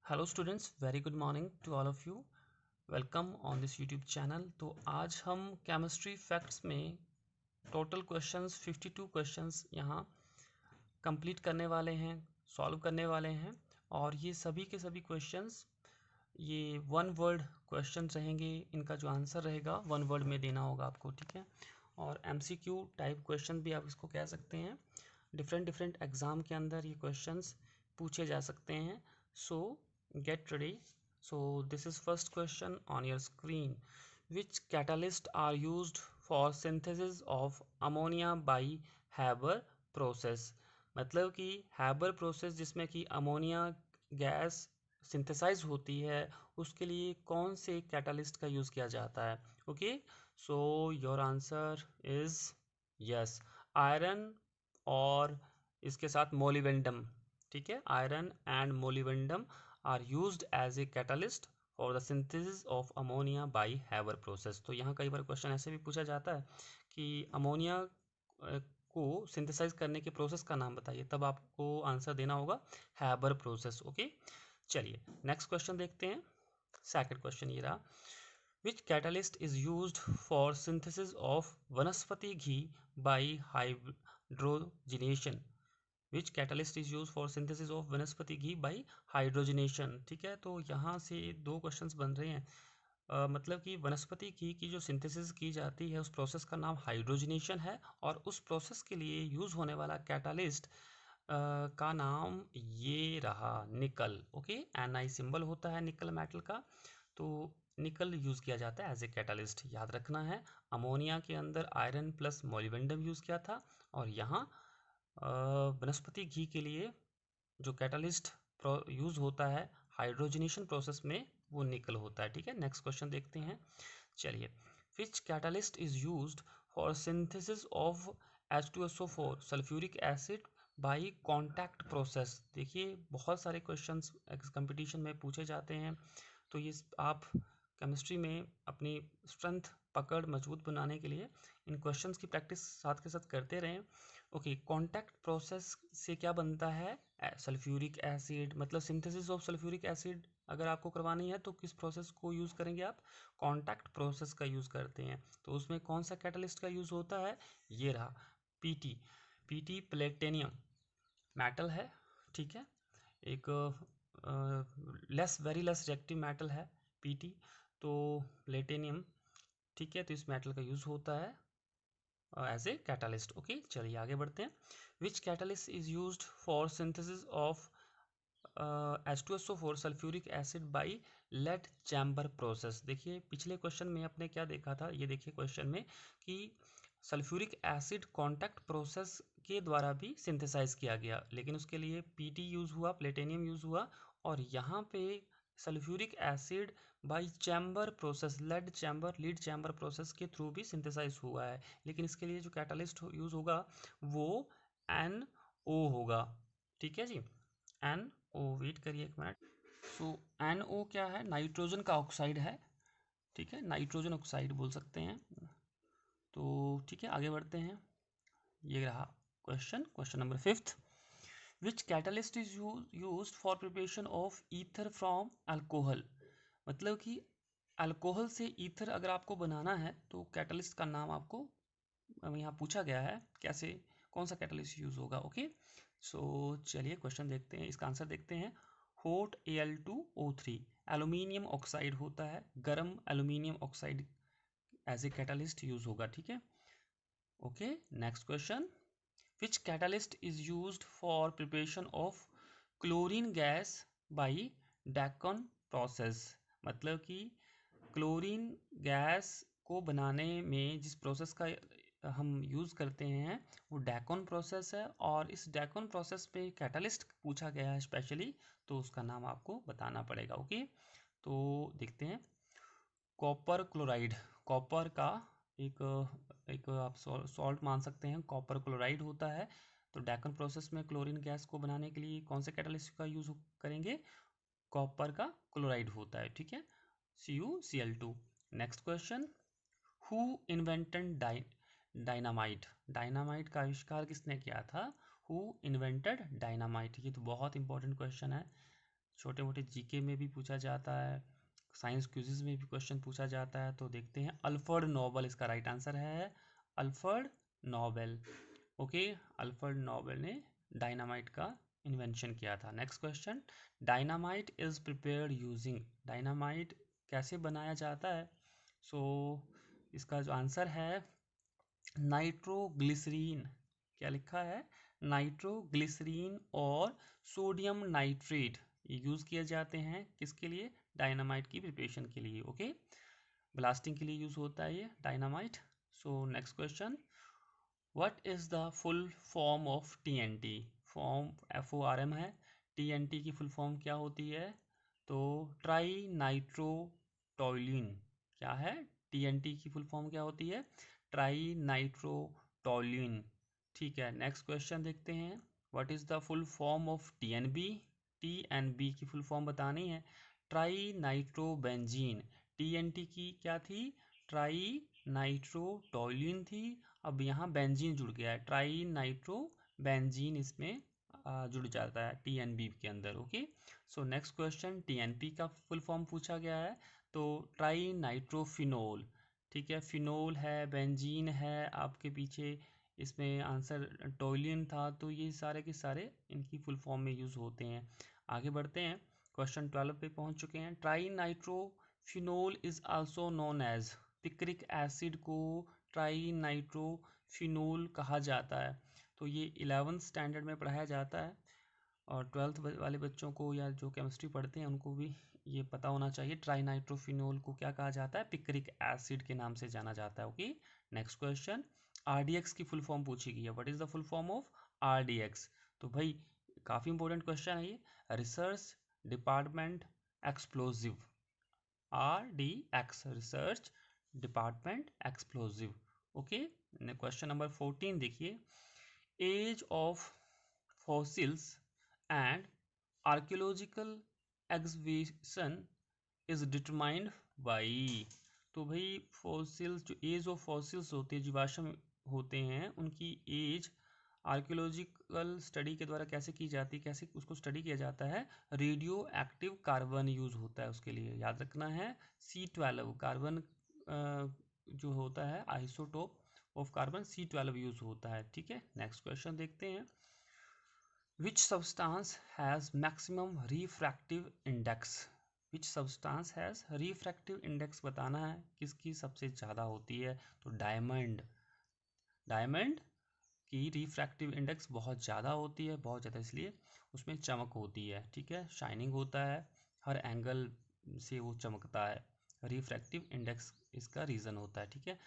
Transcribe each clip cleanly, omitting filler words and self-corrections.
Hello students, very good morning to all of you. Welcome on this YouTube channel. तो आज हम chemistry facts में total questions 52 questions यहाँ complete करने वाले हैं, सॉल्व करने वाले हैं। और ये सभी के सभी क्वेश्चंस ये वन वर्ड क्वेश्चन रहेंगे। इनका जो आंसर रहेगा वन वर्ड में देना होगा आपको, ठीक है। और एमसीक्यू टाइप क्वेश्चन भी आप इसको कह सकते हैं। डिफरेंट डिफरेंट एग्ज़ाम के अंदर ये क्वेश्चंस पूछे जा सकते हैं। सो get ready. So this is first question on your screen. Which catalyst are used for synthesis of ammonia by Haber process? मतलब कि हैबर प्रोसेस जिसमें कि अमोनिया गैस सिंथेसाइज होती है, उसके लिए कौन से कैटलिस्ट का यूज़ किया जाता है? Okay, so your answer is yes, iron और इसके साथ मोलिबेंडम। ठीक है, iron and molybdenum are used as a catalyst for the synthesis of ammonia by Haber process। तो यहाँ कई बार क्वेश्चन ऐसे भी पूछा जाता है कि अमोनिया को सिंथेसाइज करने के प्रोसेस का नाम बताइए, तब आपको आंसर देना होगा हैबर प्रोसेस। ओके, चलिए नेक्स्ट क्वेश्चन देखते हैं। सेकंड क्वेश्चन ये रहा, which catalyst is used for synthesis of vanaspati ghee by hydrogenation? Which catalyst is use for synthesis of vanaspati ghee by hydrogenation? ठीक है, तो यहाँ से दो क्वेश्चंस बन रहे हैं। मतलब कि वनस्पति घी की जो सिंथेसिस की जाती है उस प्रोसेस का नाम हाइड्रोजनेशन है, और उस प्रोसेस के लिए यूज होने वाला कैटालिस्ट का नाम ये रहा निकल। ओके, Ni सिंबल होता है निकल मेटल का, तो निकल यूज किया जाता है एज ए कैटालिस्ट, याद रखना है। अमोनिया के अंदर आयरन प्लस मोलिबेंडम यूज किया था, और यहाँ वनस्पति घी के लिए जो कैटलिस्ट यूज होता है हाइड्रोजनेशन प्रोसेस में, वो निकल होता है। ठीक है, नेक्स्ट क्वेश्चन देखते हैं। चलिए, which catalyst is used for synthesis of H2SO4 sulphuric acid by contact process? देखिए, बहुत सारे क्वेश्चंस कंपटीशन में पूछे जाते हैं, तो ये आप केमिस्ट्री में अपनी स्ट्रेंथ पकड़ मजबूत बनाने के लिए इन क्वेश्चंस की प्रैक्टिस साथ के साथ करते रहें। ओके, कॉन्टैक्ट प्रोसेस से क्या बनता है? सल्फ्यूरिक एसिड, मतलब सिंथेसिस ऑफ सल्फ्यूरिक एसिड अगर आपको करवानी है तो किस प्रोसेस को यूज़ करेंगे आप? कॉन्टैक्ट प्रोसेस का यूज़ करते हैं। तो उसमें कौन सा कैटलिस्ट का यूज़ होता है? ये रहा पीटी। पीटी प्लेटिनियम मेटल है, ठीक है, एक less very less reactive metal है पीटी, तो प्लेटिनियम, ठीक है, तो इस मेटल का यूज़ होता है एज ए कैटलिस्ट। ओके, चलिए आगे बढ़ते हैं। Which catalyst is used for synthesis of H2SO4 sulphuric acid by lead chamber process? देखिए, पिछले क्वेश्चन में आपने क्या देखा था, ये देखिए क्वेश्चन में कि सल्फ्यूरिक एसिड कॉन्टैक्ट प्रोसेस के द्वारा भी सिंथेसाइज किया गया, लेकिन उसके लिए पीटी यूज हुआ, प्लेटिनियम यूज हुआ, और यहाँ पे sulphuric acid by chamber process, lead chamber process के थ्रू भी सिंथेसाइज हुआ है। लेकिन इसके लिए जो कैटलिस्ट यूज होगा वो NO होगा। ठीक है जी, NO, वेट करिए एक मिनट। सो NO क्या है? नाइट्रोजन का ऑक्साइड है, ठीक है, नाइट्रोजन ऑक्साइड बोल सकते हैं। तो ठीक है, आगे बढ़ते हैं। ये रहा question number fifth. Which catalyst is used for preparation of ether from alcohol? मतलब कि अल्कोहल से ईथर अगर आपको बनाना है तो कैटलिस्ट का नाम आपको यहाँ पूछा गया है, कैसे, कौन सा कैटलिस्ट यूज होगा। ओके, सो चलिए क्वेश्चन देखते हैं, इसका आंसर देखते हैं। होट Al2O3 एल्यूमिनियम ऑक्साइड होता है, गर्म aluminium oxide as a catalyst use होगा। ठीक है, okay, next question. Which catalyst is used for preparation of chlorine gas by Deacon process? मतलब कि क्लोरीन गैस को बनाने में जिस प्रोसेस का हम यूज़ करते हैं वो डैकन प्रोसेस है, और इस डैकन प्रोसेस पे कैटलिस्ट पूछा गया है स्पेशली, तो उसका नाम आपको बताना पड़ेगा। ओके, तो देखते हैं। कॉपर क्लोराइड, कॉपर का एक एक आप सॉल्ट मान सकते हैं, कॉपर क्लोराइड होता है। तो डैकन प्रोसेस में क्लोरीन गैस को बनाने के लिए कौन से कैटलिस्ट का यूज़ करेंगे? कॉपर का क्लोराइड होता है, ठीक है, CuCl2। Next question, who invented dynamite? Dynamite का आविष्कार किसने किया था? Who invented dynamite? ये तो बहुत इंपॉर्टेंट क्वेश्चन है। छोटे मोटे जीके में भी पूछा जाता है, साइंस क्विज़ में भी क्वेश्चन पूछा जाता है। तो देखते हैं, अल्फ्रेड नोबेल इसका राइट आंसर है, Alfred Nobel. Okay, Alfred Nobel ने डायनामाइट का इन्वेंशन किया था। Next question, dynamite is prepared using, dynamite कैसे बनाया जाता है? इसका जो आंसर है नाइट्रोग्लिसरीन। क्या लिखा है? नाइट्रोग्लिसरीन और सोडियम नाइट्रेट ये यूज़ किए जाते हैं किसके लिए? डायनामाइट की प्रिपरेशन के लिए। ओके, ब्लास्टिंग के लिए यूज़ होता है ये dynamite. Next question, what is the full form of TNT? Form FORM है, TNT की फुल फॉर्म क्या होती है? तो ट्राई नाइट्रो टॉयलिन। क्या है? TNT की फुल फॉर्म क्या होती है? Trinitrotoluene. ठीक है, नेक्स्ट क्वेश्चन देखते हैं, what is the full form of TNB? TNB की फुल फॉर्म बतानी है, ट्राई नाइट्रो बेंजीन। TNT की क्या थी? ट्राई नाइट्रो टॉयलिन थी, अब यहाँ बेंजीन जुड़ गया है, ट्राई नाइट्रो बेंजीन इसमें जुड़ जाता है TNB के अंदर। ओके, नेक्स्ट क्वेश्चन, TNP का फुल फॉर्म पूछा गया है, तो ट्राई नाइट्रोफिनोल। ठीक है, फिनोल है, बेंजीन है आपके पीछे, इसमें आंसर टॉयलिन था, तो ये सारे के सारे इनकी फुल फॉर्म में यूज़ होते हैं। आगे बढ़ते हैं, क्वेश्चन 12 पे पहुंच चुके हैं। Trinitrophenol is also known as, picric acid को ट्राई नाइट्रोफिनोल कहा जाता है। तो ये 11th स्टैंडर्ड में पढ़ाया जाता है, और 12th वाले बच्चों को या जो केमिस्ट्री पढ़ते हैं उनको भी ये पता होना चाहिए, ट्राई नाइट्रोफिनोल को क्या कहा जाता है? पिक्रिक एसिड के नाम से जाना जाता है। ओके, नेक्स्ट क्वेश्चन, RDX की फुल फॉर्म पूछी गई है, what is the full form of RDX? तो भाई काफ़ी इंपॉर्टेंट क्वेश्चन है ये, research department explosive, RDX, research department explosive. Okay, question number 14 देखिए, age of fossils and archaeological exhibition is determined by. तो भाई फॉसिल्स, जो एज ऑफ फॉसिल्स होते हैं, जीवाश्म होते हैं, उनकी एज आर्कियोलॉजिकल स्टडी के द्वारा कैसे की जाती है, कैसे उसको स्टडी किया जाता है? रेडियो एक्टिव कार्बन यूज़ होता है उसके लिए, याद रखना है, C12 कार्बन जो होता है isotope of carbon, C12 use होता है। ठीक है, नेक्स्ट क्वेश्चन देखते हैं, which substance has maximum refractive index? Which substance has refractive index बताना है, किसकी सबसे ज़्यादा होती है? तो डायमंड, डायमंड की रिफ्रैक्टिव इंडेक्स बहुत ज़्यादा होती है, बहुत ज़्यादा इसलिए उसमें चमक होती है। ठीक है, शाइनिंग होता है, हर एंगल से वो चमकता है, रिफ्रैक्टिव इंडेक्स इसका रीज़न होता है। ठीक है,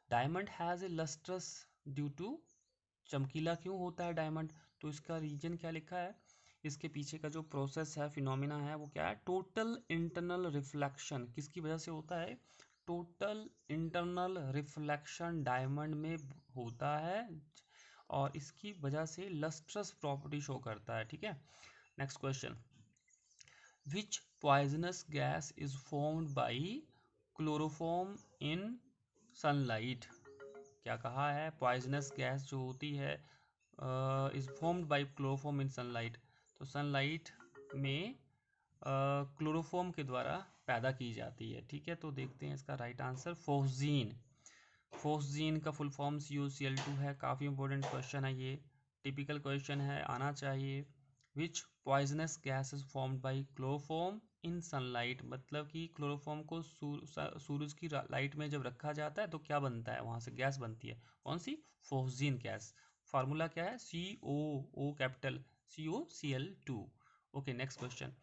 diamond has a lustrous due to, चमकीला क्यों होता है डायमंड? तो इसका रीजन क्या लिखा है, इसके पीछे का जो प्रोसेस है, फिनोमिना है, वो क्या है? Total internal reflection. किसकी वजह से होता है? टोटल इंटरनल रिफ्लेक्शन डायमंड में होता है, और इसकी वजह से लस्ट्रस प्रॉपर्टी शो करता है। ठीक है, next question, which poisonous gas is formed by chloroform in sunlight? क्या कहा है? पॉइजनस गैस जो होती है is formed by chloroform in sunlight, तो सनलाइट में क्लोरोफॉर्म के द्वारा पैदा की जाती है। ठीक है, तो देखते हैं इसका राइट आंसर, फोस्जीन। फोस्जीन का फुल फॉर्म CuCl2 है, काफ़ी इंपॉर्टेंट क्वेश्चन है ये, टिपिकल क्वेश्चन है, आना चाहिए। Which poisonous gas is formed by chloroform in sunlight, मतलब कि क्लोरोफॉर्म को सूरज की लाइट में जब रखा जाता है तो क्या बनता है, वहाँ से गैस बनती है, कौन सी? Phosgene gas. फार्मूला क्या है? CO capital CuCl2। Okay, next question,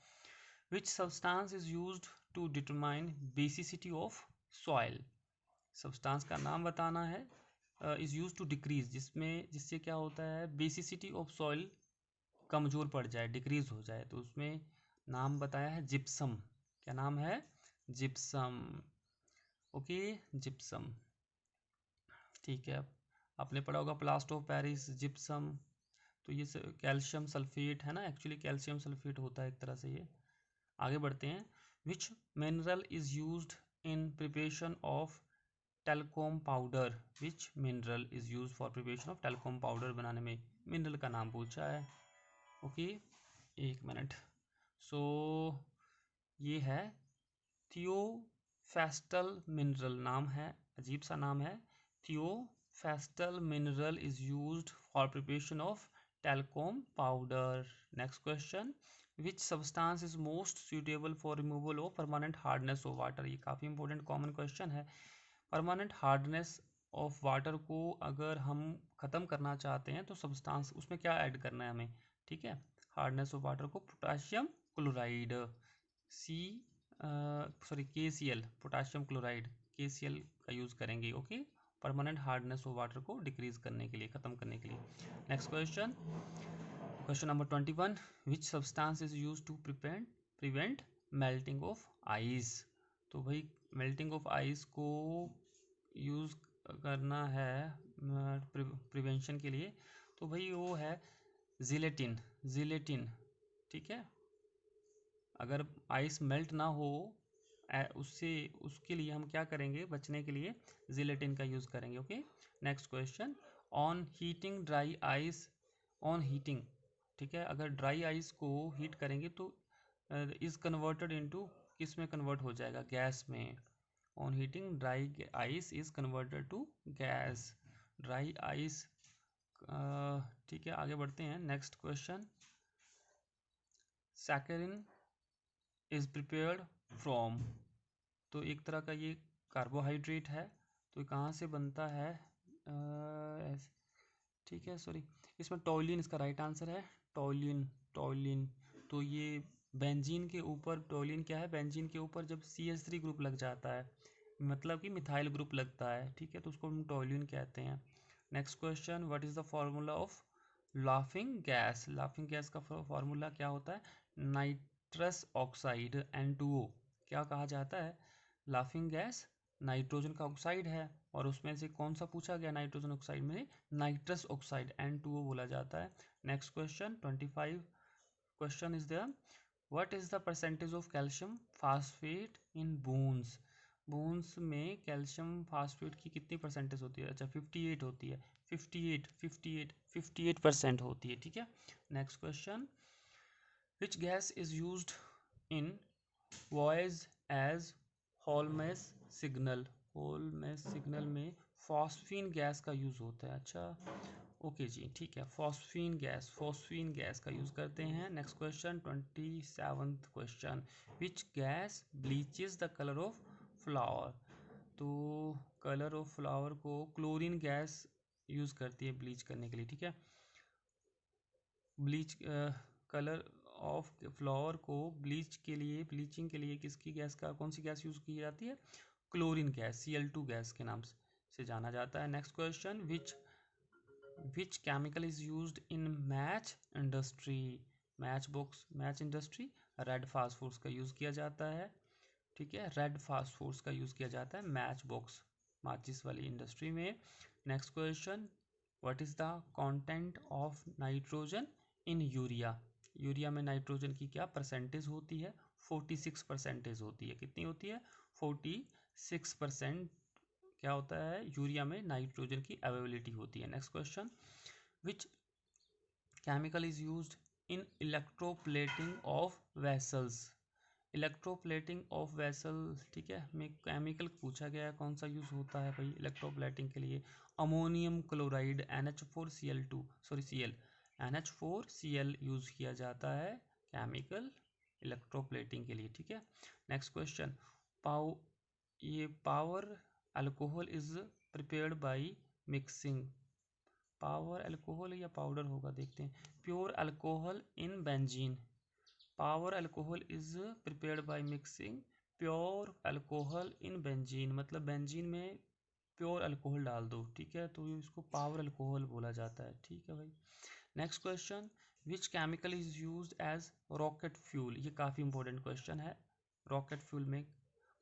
which substance is used to determine basicity of soil? Substance का नाम बताना है, इज यूज टू डिक्रीज, जिससे क्या होता है, बेसिसिटी ऑफ सॉइल कमज़ोर पड़ जाए, डिक्रीज हो जाए, तो उसमें नाम बताया है जिप्सम। क्या नाम है? जिप्सम। Okay, gypsum. ठीक है, आपने पढ़ा होगा प्लास्टर ऑफ पेरिस, जिप्सम, तो ये कैल्शियम सल्फेट है ना, एक्चुअली कैल्शियम सल्फेट होता है एक तरह से ये। आगे बढ़ते हैं, विच mineral is used in preparation of Telkom powder? Which mineral is use for preparation of Telkom powder बनाने में? मिनरल का नाम पूछा है। ओके, एक मिनट। ये है थियोफेस्टल मिनरल, नाम है, अजीब सा नाम है। थियोफेस्टल mineral is used for preparation of talcum powder. Next question, which substance is most suitable for removal of permanent hardness of water. ये काफ़ी इंपॉर्टेंट कॉमन क्वेश्चन है। परमानेंट हार्डनेस ऑफ वाटर को अगर हम ख़त्म करना चाहते हैं तो सब्सटेंस उसमें क्या ऐड करना है हमें, ठीक है। हार्डनेस ऑफ वाटर को potassium chloride, KCl, potassium chloride, KCl का यूज़ करेंगे, okay, permanent hardness of water को डिक्रीज करने के लिए, ख़त्म करने के लिए। Next question, question number 21, which substance is use to prevent melting of ice. तो भाई मेल्टिंग ऑफ आइस को यूज़ करना है प्रिवेंशन के लिए, तो भाई वो है जिलेटिन, ठीक है। अगर आइस मेल्ट ना हो उसके लिए हम क्या करेंगे, बचने के लिए जिलेटिन का यूज़ करेंगे, okay. Next question, on heating dry ice, on heating, ठीक है, अगर ड्राई आइस को हीट करेंगे तो इज़ कन्वर्टेड इनटू किस में कन्वर्ट हो जाएगा, गैस में। On heating dry ice is converted to gas, dry ice, ठीक है। आगे बढ़ते हैं, next question, saccharin is prepared from. तो एक तरह का ये कार्बोहाइड्रेट है, तो ये कहाँ से बनता है, ठीक है, सॉरी, इसमें टॉलिन इसका राइट आंसर है, टॉलिन। तो ये बेंजीन के ऊपर, टॉलिन क्या है, बेंजीन के ऊपर जब CH3 ग्रुप लग जाता है, मतलब कि मिथाइल ग्रुप लगता है, ठीक है, तो उसको हम टॉलिन कहते हैं। Next question, what is the formula of laughing gas. Laughing gas का फॉर्मूला क्या होता है, नाइट्रस ऑक्साइड N2O। क्या कहा जाता है, लाफिंग गैस नाइट्रोजन का ऑक्साइड है, और उसमें से कौन सा पूछा गया, नाइट्रोजन ऑक्साइड में नाइट्रस ऑक्साइड N2O बोला जाता है। Next question 25 question is there, what is the percentage of calcium phosphate in bones. Bones में कैल्शियम फास्फेट की कितनी परसेंटेज होती है, अच्छा 58 होती है, 58% होती है, ठीक है। Next question, which gas is used in voice as Holmes signal. Holmes signal में फॉस्फीन गैस का यूज़ होता है, अच्छा, ओके जी, ठीक है, फॉस्फीन गैस का यूज़ करते हैं। Next question 27th question, which gas bleaches the colour of flower. तो कलर ऑफ फ्लावर को क्लोरीन गैस यूज़ करती है ब्लीच करने के लिए, ठीक है। ब्लीच कलर ऑफ फ्लावर को ब्लीचिंग के लिए किसकी गैस का, कौन सी गैस यूज़ की जाती है, क्लोरीन गैस, Cl2 गैस के नाम से जाना जाता है। Next question, which chemical is used in match industry. Match industry red phosphorus का यूज़ किया जाता है, ठीक है, रेड फास्फोरस का यूज़ किया जाता है मैच बॉक्स, माचिस वाली इंडस्ट्री में। Next question, what is the content of nitrogen in urea. Urea में नाइट्रोजन की क्या परसेंटेज होती है, 46% होती है, कितनी होती है, 46% क्या होता है, यूरिया में नाइट्रोजन की अवेलेबिलिटी होती है। Next question, which chemical is used in electroplating of vessels. Electroplating of vessel, ठीक है, में केमिकल पूछा गया है, कौन सा यूज़ होता है भाई इलेक्ट्रोप्लेटिंग के लिए, अमोनियम क्लोराइड NH4Cl यूज़ किया जाता है केमिकल इलेक्ट्रोप्लेटिंग के लिए, ठीक है। Next question, power alcohol is prepared by mixing. Power alcohol या पाउडर होगा, देखते हैं। Pure alcohol in benzene, power alcohol is prepared by mixing pure alcohol in benzene, मतलब बेंजीन में प्योर अल्कोहल डाल दो, ठीक है, तो इसको पावर अल्कोहल बोला जाता है, ठीक है भाई। Next question, which chemical is used as rocket fuel. ये काफ़ी इंपॉर्टेंट क्वेश्चन है, रॉकेट फ्यूल में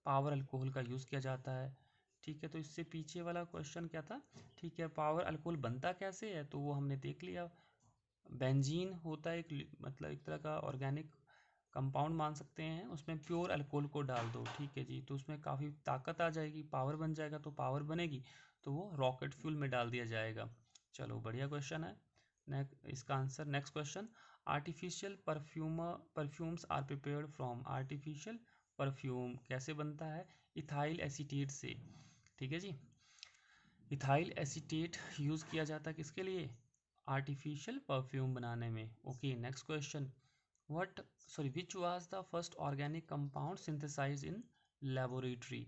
पावर अल्कोहल का यूज़ किया जाता है, ठीक है। तो इससे पीछे वाला क्वेश्चन क्या था, ठीक है, पावर अल्कोहल बनता कैसे है, तो वो हमने देख लिया, बेंजीन होता है एक, मतलब एक तरह का ऑर्गेनिक कंपाउंड मान सकते हैं, उसमें प्योर अल्कोहल को डाल दो, ठीक है जी, तो उसमें काफ़ी ताकत आ जाएगी, पावर बन जाएगा, तो पावर बनेगी तो वो रॉकेट फ्यूल में डाल दिया जाएगा। चलो बढ़िया क्वेश्चन है। इसका answer, next question, artificial perfumes are prepared from, artificial perfume कैसे बनता है, इथाइल एसीटेट से, ठीक है जी। इथाइल एसीटेट यूज़ किया जाता है किसके लिए, आर्टिफिशियल परफ्यूम बनाने में। Okay next question, which was the first organic compound synthesize in laboratory,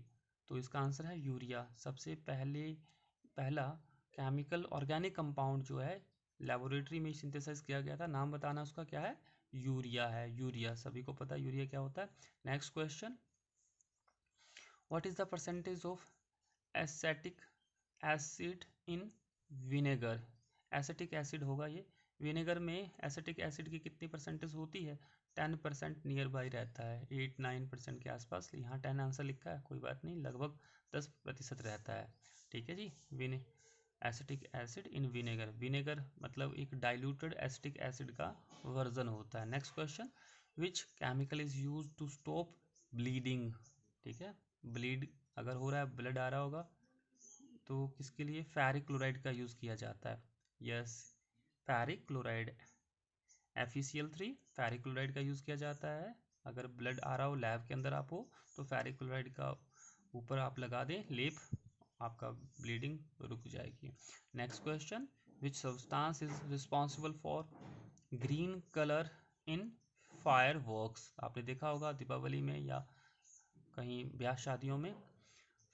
तो इसका आंसर है यूरिया। सबसे पहला केमिकल ऑर्गेनिक कंपाउंड जो है लेबोरेटरी में सिंथेसाइज किया गया था, नाम बताना उसका, क्या है, यूरिया है। यूरिया सभी को पता है यूरिया क्या होता है। Next question, what is the percentage of acetic acid in vinegar, acetic acid होगा ये, विनेगर में एसिटिक एसिड की कितनी परसेंटेज होती है, 10% नियर बाई रहता है, 8-9% के आसपास। यहाँ 10 आंसर लिखा है, कोई बात नहीं, लगभग 10% रहता है, ठीक है जी। Acetic acid in vinegar, vinegar मतलब एक डाइल्यूटेड एसिटिक एसिड का वर्जन होता है। Next question, which chemical is use to stop bleeding, ठीक है, ब्लीड अगर हो रहा है, ब्लड आ रहा होगा, तो किसके लिए, फेरिक क्लोराइड का यूज़ किया जाता है। Yes, ferric chloride, FeCl3 ferric chloride का यूज़ किया जाता है। अगर ब्लड आ रहा हो, लैब के अंदर आप हो, तो फेरिक क्लोराइड का ऊपर आप लगा दें लेप, आपका ब्लीडिंग रुक जाएगी। Next question, which substance is responsible for green colour in fire works, आपने देखा होगा दीपावली में या कहीं ब्याह शादियों में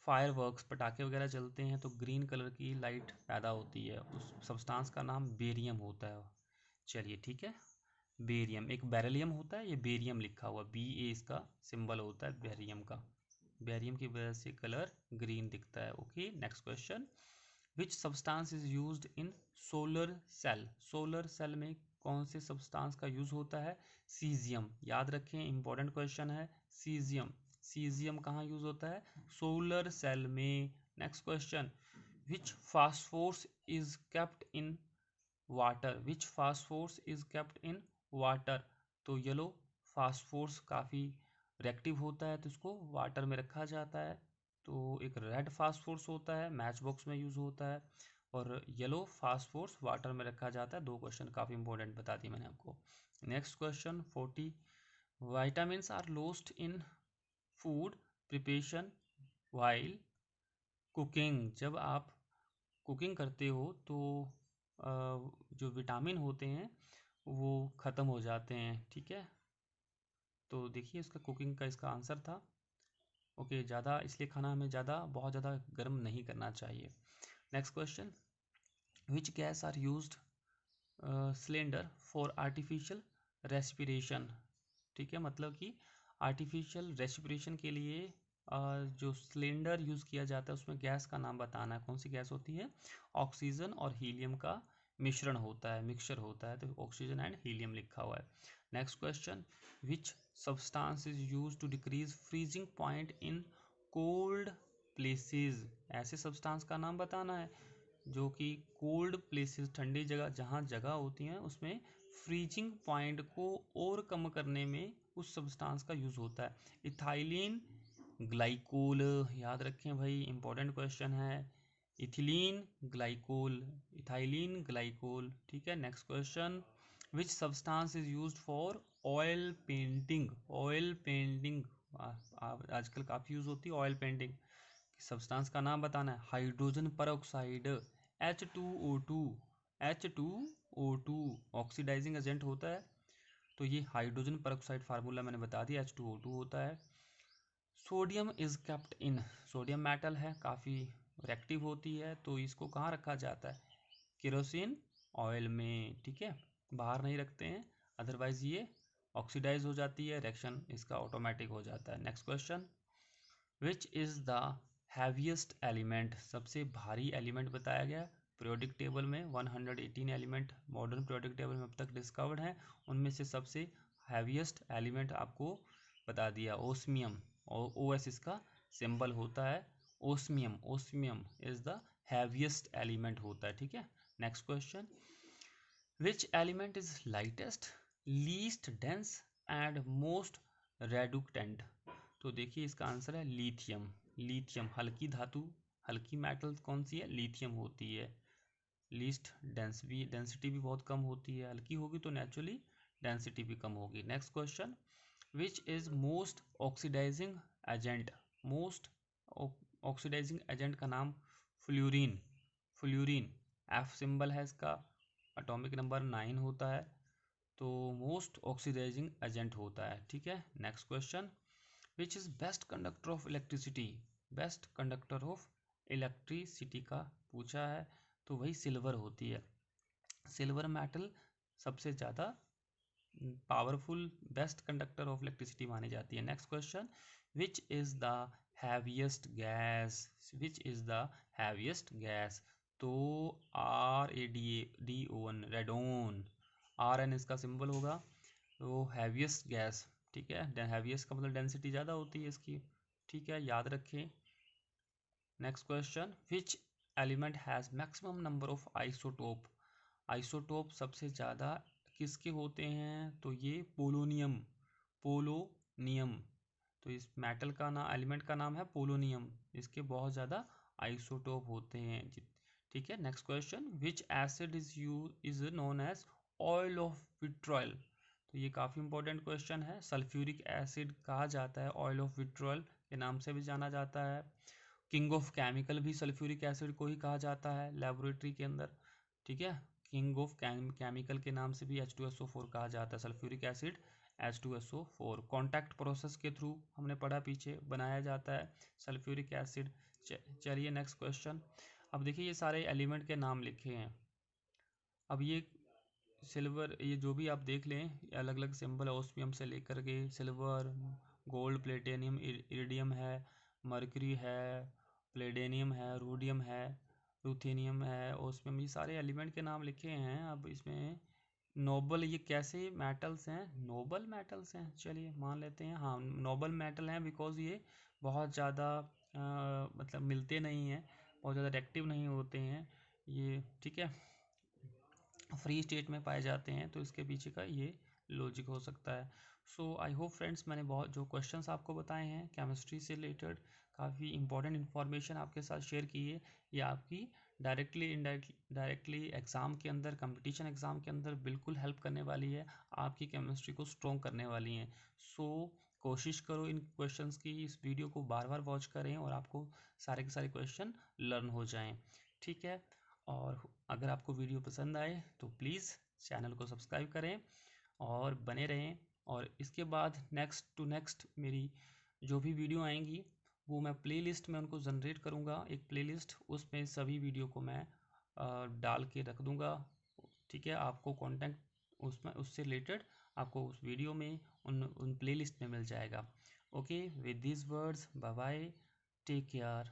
फायर वर्क्स, पटाखे वगैरह जलते हैं तो ग्रीन कलर की लाइट पैदा होती है, उस सब्सटेंस का नाम बेरियम होता है। चलिए ठीक है, बेरियम, एक बेरिलियम होता है, ये बेरियम लिखा हुआ, BA इसका सिंबल होता है बेरियम का, बेरियम की वजह से कलर ग्रीन दिखता है। Okay next question, which substance is used in solar cell, solar cell में कौन से सब्सटेंस का यूज होता है, सीजियम, याद रखें इंपॉर्टेंट क्वेश्चन है, सीजियम, सीजियम कहाँ यूज होता है, सोलर सेल में। Next question, which phosphorus is kept in water, which phosphorus is kept in water, तो येलो फास्फोर्स काफ़ी रिएक्टिव होता है तो इसको वाटर में रखा जाता है। तो एक रेड फास्फोर्स होता है, मैच बॉक्स में यूज होता है, और येलो फास्फोर्स वाटर में रखा जाता है। दो क्वेश्चन काफ़ी इंपॉर्टेंट बता दिए मैंने आपको। Next question 40, vitamins are lost in food preparation while cooking, जब आप कुकिंग करते हो तो जो विटामिन होते हैं वो ख़त्म हो जाते हैं, ठीक है। तो देखिए इसका कुकिंग का इसका आंसर था। ओके, ज़्यादा इसलिए खाना हमें बहुत ज़्यादा गर्म नहीं करना चाहिए। Next question, which gas are used cylinder for artificial respiration, ठीक है, मतलब कि आर्टिफिशियल रेस्पिरेशन के लिए जो सिलेंडर यूज़ किया जाता है उसमें गैस का नाम बताना है, कौन सी गैस होती है, ऑक्सीजन और हीलियम का मिश्रण होता है, मिक्सचर होता है, तो ऑक्सीजन एंड हीलियम लिखा हुआ है। Next question, which substance is use to decrease freezing point in cold places, ऐसे सब्सटेंस का नाम बताना है जो कि कोल्ड प्लेसेस, ठंडी जगह जहाँ जगह होती हैं उसमें फ्रीजिंग पॉइंट को और कम करने में उस सब्सटेंस का यूज़ होता है। इथाइलिन ग्लाइकोल, याद रखें भाई इंपॉर्टेंट क्वेश्चन है, इथिलीन ग्लाइकोल, इथाइलिन ग्लाइकोल, ठीक है। Next question, which substance is used for oil painting, oil painting आजकल काफ़ी यूज़ होती है ऑयल पेंटिंग, सब्सटेंस का नाम बताना है, hydrogen peroxide H2O2, H2O2 oxidising agent होता है, तो ये हाइड्रोजन परऑक्साइड फार्मूला मैंने बता दिया, H2O2 होता है। Sodium is kept in, sodium metal है, काफ़ी रिएक्टिव होती है, तो इसको कहाँ रखा जाता है, केरोसिन ऑयल में, ठीक है, बाहर नहीं रखते हैं, अदरवाइज ये ऑक्सीडाइज हो जाती है, रिएक्शन इसका ऑटोमेटिक हो जाता है। Next question, which is the heaviest element, सबसे भारी एलिमेंट बताया गया पीरियोडिक टेबल में, 118 एलिमेंट मॉडर्न पीरियोडिक टेबल में अब तक डिस्कवर्ड हैं, उनमें से सबसे हैवीएस्ट एलिमेंट आपको बता दिया, ओस्मियम, और OS इसका सिंबल होता है, osmium, osmium is the heaviest element होता है, ठीक है। Next question, which element is lightest, least dense and most reductant, तो देखिए इसका आंसर है लिथियम, लिथियम हल्की धातु, हल्की मेटल कौन सी है, लिथियम होती है, लीस्ट डेंसिटी भी बहुत कम होती है, हल्की होगी तो नेचुरली डेंसिटी भी कम होगी। Next question, which is most oxidizing agent, most oxidizing agent का नाम फ्लूरीन, फ्लूरीन एफ सिंबल है इसका, एटॉमिक नंबर 9 होता है, तो मोस्ट ऑक्सीडाइजिंग एजेंट होता है, ठीक है। Next question, which is best conductor of electricity, best conductor of electricity का पूछा है, तो वही सिल्वर होती है। सिल्वर मेटल सबसे ज़्यादा powerful best conductor of electricity मानी जाती है। Next question, which is the heaviest gas, which is the heaviest gas, तो RADON, रेडोन, RN इसका सिंबल होगा, तो हैवीएस्ट गैस, ठीक है। हैवीएस्ट का मतलब डेंसिटी ज़्यादा होती है इसकी, ठीक है, याद रखें। Next question, which element has maximum number of isotope, isotope सबसे ज़्यादा किसके होते हैं, तो ये पोलोनियम, पोलोनियम, तो इस मेटल का नाम, एलिमेंट का नाम है पोलोनियम, इसके बहुत ज़्यादा आइसोटोप होते हैं, ठीक है। Next question, which acid is known as oil of vitriol, तो ये काफ़ी इंपॉर्टेंट क्वेश्चन है। सल्फ्यूरिक एसिड कहा जाता है, ऑयल ऑफ विट्रॉयल के नाम से भी जाना जाता है। किंग ऑफ केमिकल भी सल्फ्यूरिक एसिड को ही कहा जाता है लेबोरेटरी के अंदर, ठीक है। किंग ऑफ केमिकल के नाम से भी H2SO4 कहा जाता है, sulphuric acid H2SO4। Contact process के थ्रू हमने पढ़ा पीछे बनाया जाता है सल्फ्यूरिक एसिड। चलिए नेक्स्ट क्वेश्चन, अब देखिए ये सारे एलिमेंट के नाम लिखे हैं, अब ये सिल्वर, ये जो भी आप देख लें अलग अलग सिंबल है, ऑस्मियम से लेकर के सिल्वर, गोल्ड, प्लेटिनियम, इरिडियम है, मर्क्यूरी है, प्लेडेनियम है, रोडियम है, रूथेनियम है, ऑस्मियम, ये सारे एलिमेंट के नाम लिखे हैं। अब इसमें नोबल, ये कैसे मेटल्स हैं, नोबल मेटल्स हैं, चलिए मान लेते हैं, हाँ नोबल मेटल हैं, बिकॉज ये बहुत ज़्यादा मतलब मिलते नहीं हैं, बहुत ज़्यादा एक्टिव नहीं होते हैं ये, ठीक है, फ्री स्टेट में पाए जाते हैं, तो इसके पीछे का ये लॉजिक हो सकता है। सो आई होप फ्रेंड्स, मैंने बहुत जो क्वेश्चंस आपको बताए हैं केमिस्ट्री से रिलेटेड, काफ़ी इंपॉर्टेंट इन्फॉर्मेशन आपके साथ शेयर की है, ये आपकी डायरेक्टली इनडायरेक्टली एग्ज़ाम के अंदर, कंपटीशन एग्ज़ाम के अंदर बिल्कुल हेल्प करने वाली है, आपकी केमिस्ट्री को स्ट्रॉन्ग करने वाली हैं। सो कोशिश करो इन क्वेश्चंस की, इस वीडियो को बार बार वॉच करें और आपको सारे के सारे क्वेश्चन लर्न हो जाएं, ठीक है। और अगर आपको वीडियो पसंद आए तो प्लीज़ चैनल को सब्सक्राइब करें और बने रहें, और इसके बाद नेक्स्ट टू नेक्स्ट मेरी जो भी वीडियो आएंगी वो मैं प्लेलिस्ट में उनको जनरेट करूँगा, एक प्लेलिस्ट, उसमें सभी वीडियो को मैं डाल के रख दूँगा, ठीक है। आपको कंटेंट उसमें उससे रिलेटेड आपको उस वीडियो में उन प्लेलिस्ट में मिल जाएगा। Okay, with this words, bye bye, take care.